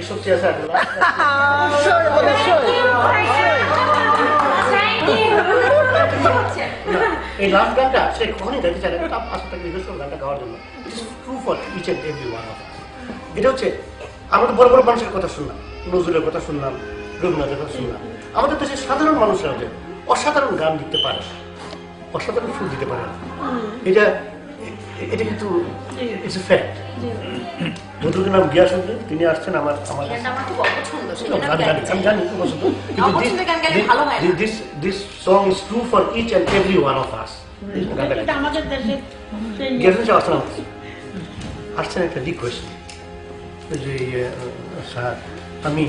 সত্যি আছে এই লাস্ট গানটা সে কখনই গাইতে চায় না, আসলে তাকে রিকোয়েস্ট করো গানটা গাওয়ার জন্য। It is true for each and every one of us. এটা হচ্ছে আমরা তো বড় বড় মানুষের কথা শুনলাম, নজরুলের কথা শুনলাম, রবীন্দ্রনাথের কথা শুনলাম। আমাদের দেশের সাধারণ মানুষরা যে অসাধারণ গান দিতে পারে, অসাধারণ সুর দিতে পারে, এটা এটা কিন্তু ইটস এ ফ্যাক্ট। ভদ্রলোকের নাম গিয়াসউদ্দিন, তিনি আসছেন আমার আমি জানি খুব পছন্দ, কিন্তু this song is true for each and every one of us. Giasuddin আসছেন আসছেন একটা রিকোয়েস্ট যে স্যার আমি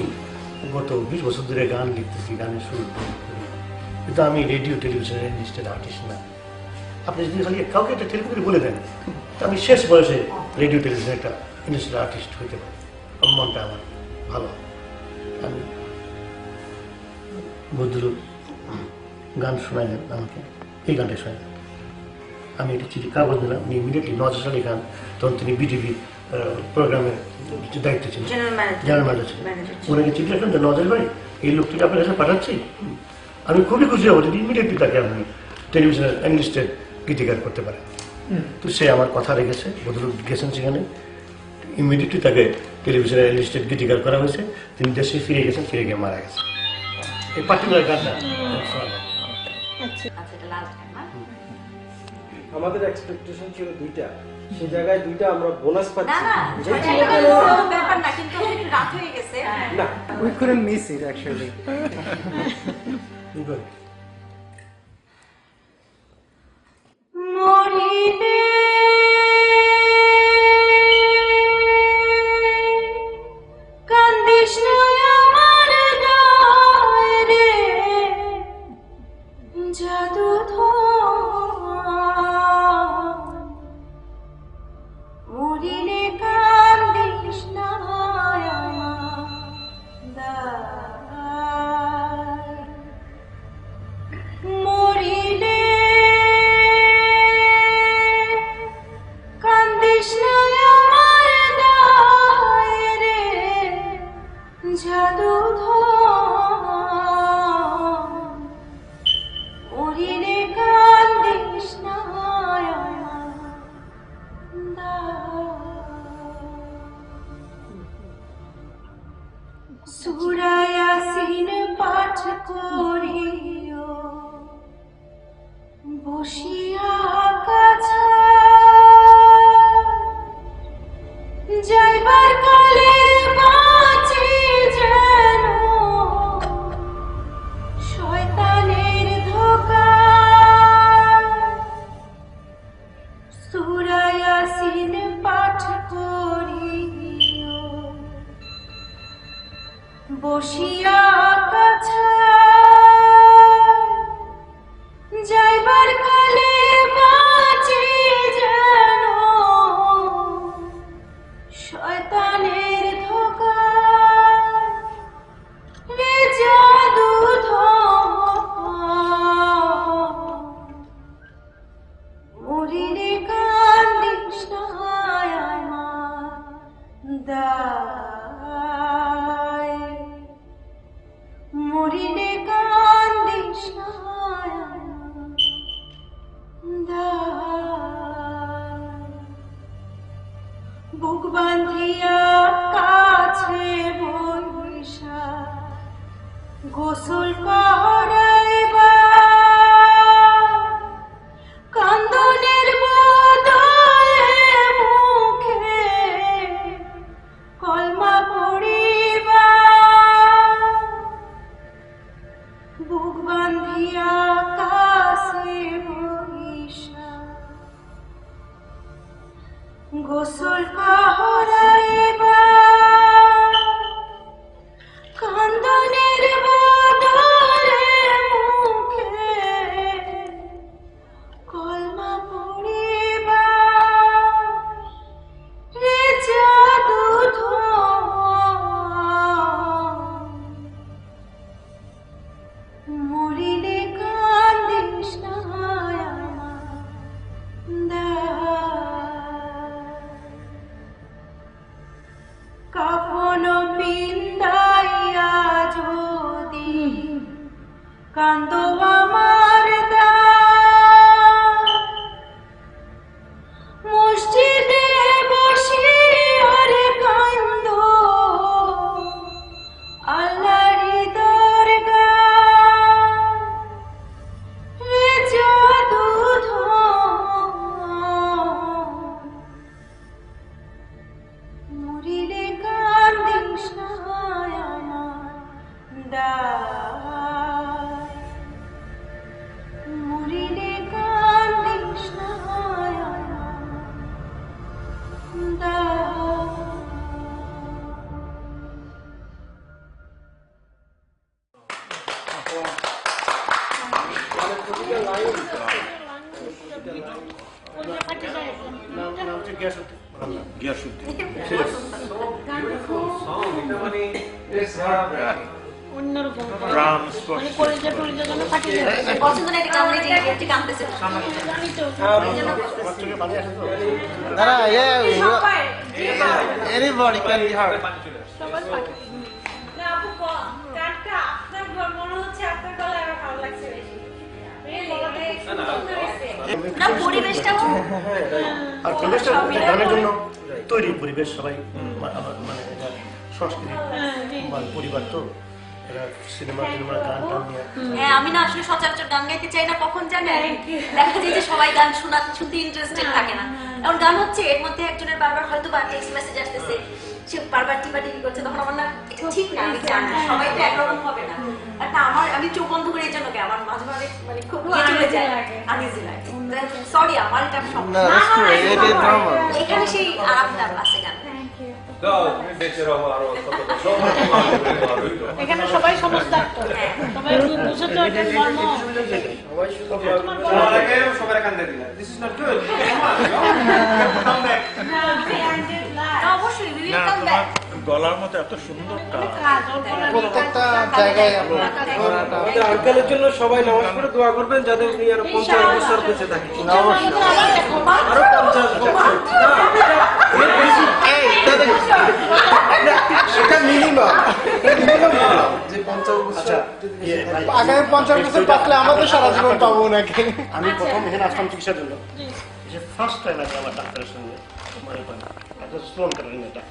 গত 20 বছর ধরে গান লিখতেছি, গানের সুর কিন্তু আমি রেডিও টেলিভিশনের লিস্টেড আর্টিস্ট না। আপনি যদি খালি কাউকে একটা টেলিফোন করে বলে দেন আমি শেষ বয়সে রেডিও টেলিভিশনের একটা ইন্ডাস্ট্রিয়াল আর্টিস্ট হইতে পারি, মনটা আমার ভালো। আমি ভদ্রলোক গান শোনাইলেন আমাকে, এই গানটা শোনাইলেন। আমি একটা চিঠি কাগজ দিলাম, ইমিডিয়েটলি নওয়াজ আলী খান, তখন তিনি বিটিভি প্রোগ্রামের দায়িত্ব ছিলেন, জেনারেল ম্যানেজার ছিলেন। ওনাকে চিঠি লিখলাম যে নওয়াজ আলী ভাই এই লোকটিকে আপনার কাছে পাঠাচ্ছি, আমি খুবই খুশি হবো যদি ইমিডিয়েটলি তাকে আপনি টেলিভিশনের এনলিস্টেড গীতিকার করতে পারেন। তো সে আমার কথা রেখেছে, ভদ্রলোক গেছেন সেখানে, ইমিডিয়েটলি তাকে টেলিভিশনের এনলিস্টেড গীতিকার করা হয়েছে। তিনি দেশে ফিরে গেছেন, ফিরে গিয়ে মারা গেছেন। এই পার্টিকুলার গানটা আমাদের এক্সপেকটেশন ছিল দুইটা, সেই জায়গায় দুইটা আমরা বোনাস পাচ্ছি। না, we couldn't miss it actually. কান্দো আমার মসজিদে বসে আরে কান্দো আল্লাহর দরগা রে জাদু মরিলে কান্দিস না আমার দায় মরিলে কান্দিস না আমার দায় নাম হচ্ছে গিয়াসউদ্দিন। পছন্দ না এটা কামড়ে যে কামড়েছে আমার চোখে পানি আসে তো। Anybody can be hurt. না পরিবেশটাও আর পরিবেশটা গানের জন্য তৈরি পরিবেশ সবাই মানে এটা সংস্কৃতি মানে পরিবার তো এরা সিনেমা গান টান নিয়ে হ্যাঁ আমি না আসলে সচরাচর গান গাইতে চাই না কখন জানেন দেখা যায় যে সবাই গান শুনতে ইন্টারেস্টেড থাকে না এখন গান হচ্ছে এর মধ্যে একজনের বারবার হয়তো বা টেক্সট মেসেজ আসতেছে সে বারবার টিপাটিপি করছে তখন আমার না এটা ঠিক না আমি জানি সবাই তো একরকম হবে না আর তা আমি চোখ বন্ধ করে এই জন্য গে আমার মাঝে মাঝে মানে খুব চলে যায় আনইজি লাগে সরি আমার এটা সমস্যা No, that's true. It is normal. এখানে সেই আরামটা আছে গান এখানে সবাই সমজদার তো সবাই বুঝে তো এটা মর্ম অবশ্যই উই উইল কাম ব্যাক গলার মতো এত সুন্দর প্রত্যেকটা জায়গায় আমাদের আঙ্কেলের জন্য সবাই নামাজ পড়ে দোয়া করবেন যাতে উনি আরো 50 বছর বেঁচে থাকেন। আরো 50 বছর এটা মিনিমাম যে 50 বছর আগামী 50 বছর বাঁচলে আমাদের সারা জীবন পাবো নাকি? আমি প্রথম এখানে আসলাম চিকিৎসার জন্য যে ফার্স্ট টাইম আছে আমার ডাক্তারের সঙ্গে মানে একটা স্লোন কাটারিং এটা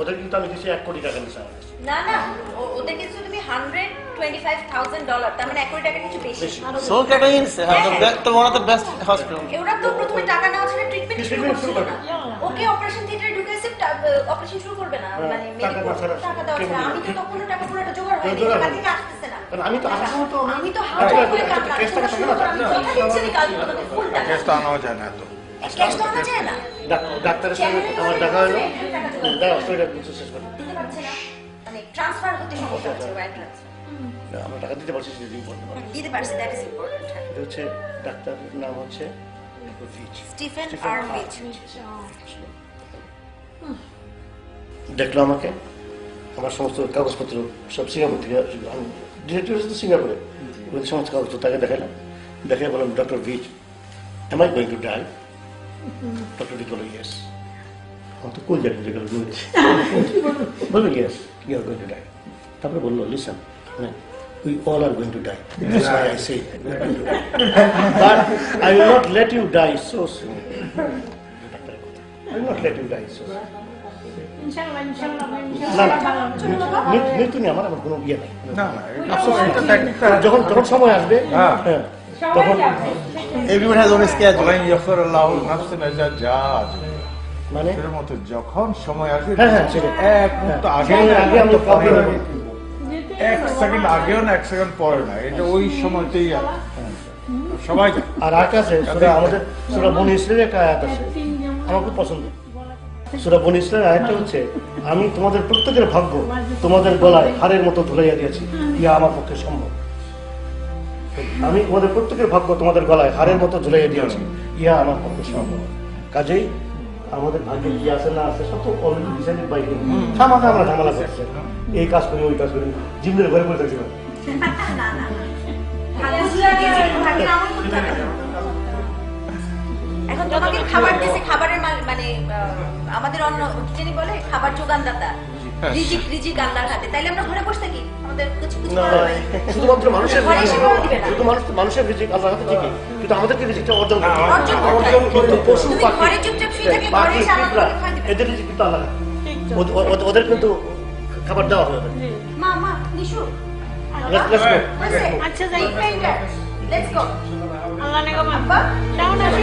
ওদের কিন্তু আমি দিচ্ছি 1 কোটি টাকা নিচ্ছে আমার কাছে। না না ওদের কিছু তুমি $125,000 তার মানে 1 কোটি টাকা কিছু বেশি Soul Cutting is one of the best hospitals. ওরা তো প্রথমে টাকা নেওয়া ছাড়া ট্রিটমেন্ট শুরু করছিল না ওকে অপারেশন থিয়েটারে ঢুকেছে অপারেশন শুরু করবে না মানে মেডিকেল টাকা দেওয়া ছাড়া আমি তো তখন টাকা পুরোটা জোগাড় হয়নি টাকা থেকে আসতেছে না কারণ আমি তো আসার সময় তো আমি তো হাত করে কাজ কেস টাকা থাকে না কথা দিচ্ছি না কাজ করতে ফুল টাকা কেস তো আনাও যায় না এত ক্যাশ তো আনা যায় না ডাক্তারের সঙ্গে আমার দেখা হলো দেখা অস্ট্রেলিয়া কিছু শেষ করে দিতে পারছে না মানে ট্রান্সফার করতে সমস্যা হচ্ছে ওয়্যার ট্রান্সফার আমরা টাকা দিতে পারছি সেটা ইম্পর্টেন্ট দিতে পারছে দ্যাট ইজ ইম্পর্টেন্ট এটা হচ্ছে ডাক্তারের নাম হচ্ছে স্টিফেন আর উইচ দেখলো আমাকে আমার সমস্ত কাগজপত্র সব সিঙ্গাপুর থেকে আমি ডিরেক্টর হচ্ছে সিঙ্গাপুরে ওদের সমস্ত কাগজপত্র তাকে দেখালাম দেখে বললাম doctor which am I going to die doctor which বলো ইয়েস আমার তো কোন জায়গায় যেগুলো বললো yes you are going to die তারপরে বললো listen we all are going to die. That's why I say we are going to die. But I will not let you die so soon. I will not let you die so soon. ইনশাআল্লাহ ইনশাআল্লাহ না না মৃত্যু নিয়ে আমার কোনো ইয়ে নাই না না এটা যখন সময় আসবে হ্যাঁ তখন Everyone has own schedule. বলেন ইয়াফিরুল্লাহু নাফসান ইযা জাআত মানে এর মতো যখন সময় আসবে হ্যাঁ সেটা এক মুহূর্ত আগে আগে আমি প্রবলেম এক সেকেন্ড আগেও না এক সেকেন্ড পরে না এটা ওই সময়তেই আছে সবাই জানে। আর আকাশে সূরা আমাদের সূরা বনী ইসরাঈলের একটা আয়াত আছে আমার খুব পছন্দ সূরা বনী ইসরাঈলের আয়াতটা হচ্ছে আমি তোমাদের প্রত্যেকের ভাগ্য তোমাদের গলায় হাড়ের মতো ঝুলাইয়া দিয়েছি ইয়া আমার পক্ষে সম্ভব আমি তোমাদের প্রত্যেকের ভাগ্য তোমাদের গলায় হাড়ের মতো ঝুলাইয়া দিয়েছি ইয়া আমার পক্ষে সম্ভব কাজেই আমাদের ভাগ্যে কি আছে না আছে সব তো অলরেডি ডিসাইডেড বাই হিম সামান্য আমরা ঝামেলা করছি এই কাজ করি ওই কাজ করি জিমদের ঘরে পড়ে থাকছি না না এখন তোমাকে খাবার দিয়েছে খাবারের মানে আমাদের অন্য যিনি বলে খাবার যোগানদাতা রিজিক আল্লাহর হাতে। তাইলে আমরা ঘরে বসে থাকি, আমাদের কিছু না, করার নাই। শুধুমাত্র মানুষের ঘরে এসে খাওয়া দিবে না। শুধু মানুষের রিজিক আল্লাহর হাতে ঠিকই, কিন্তু আমাদেরকে রিজিকটা অর্জন করতে হবে। অর্জন করতে অর্জন হবে। কিন্তু পশু তুমি পাখি ঘরে চুপচাপ শুয়ে থাকলে ঘরে পাখি এসে আল্লাহ পিঁপড়া, তোমাকে খাওয়া দিবে। এদের রিজিক কিন্তু আল্লাহ, ওদের কিন্তু খাবার দেওয়া হবে। মা নিশু Let's go. আচ্ছা যাই লেটস গো। আল্লাহ নেগো আব্বা ডাউন আসে